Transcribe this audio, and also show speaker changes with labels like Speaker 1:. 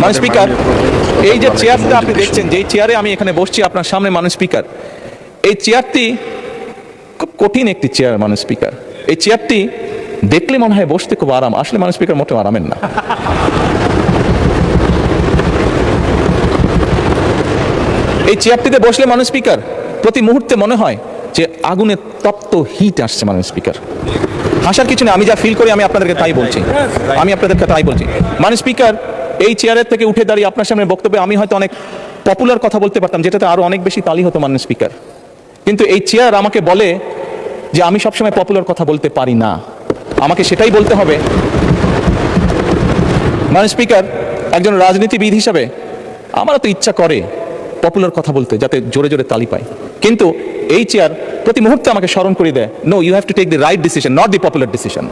Speaker 1: মাননীয় স্পিকার, এই যে চেয়ারটা আপনি দেখছেন, যেই চেয়ারে আমি এখানে বসছি আপনার সামনে মাননীয় স্পিকার, এই চেয়ারটি খুব কঠিন একটি চেয়ার মাননীয় স্পিকার। এই চেয়ারটি দেখলে মনে হয় বসতে খুব আরাম, আসলে মাননীয় স্পিকার মোটেও আরামের না। এই চেয়ারটিতে বসলে মাননীয় স্পিকার প্রতি মুহূর্তে মনে হয় যে আগুনের তপ্ত হিট আসছে মাননীয় স্পিকার। হাসার কিছু নেই, আমি যা ফিল করি আমি আপনাদেরকে তাই বলছি, মাননীয় স্পিকার, এই চেয়ারের থেকে উঠে দাঁড়িয়ে আপনার সামনে বক্তব্যে আমি হয়তো অনেক পপুলার কথা বলতে পারতাম, যেটাতে আরো অনেক বেশি তালি হতো মাননীয় স্পিকার, কিন্তু এই চেয়ার আমাকে বলে যে আমি সবসময় পপুলার কথা বলতে পারি না, আমাকে সেটাই বলতে হবে। মাননীয় স্পিকার, একজন রাজনীতিবিদ হিসাবে আমারও তো ইচ্ছা করে পপুলার কথা বলতে, যাতে জোরে জোরে তালি পাই, কিন্তু এই চেয়ার প্রতি মুহূর্তে আমাকে স্মরণ করে দেয়, no, you have to take the right decision, not the popular decision.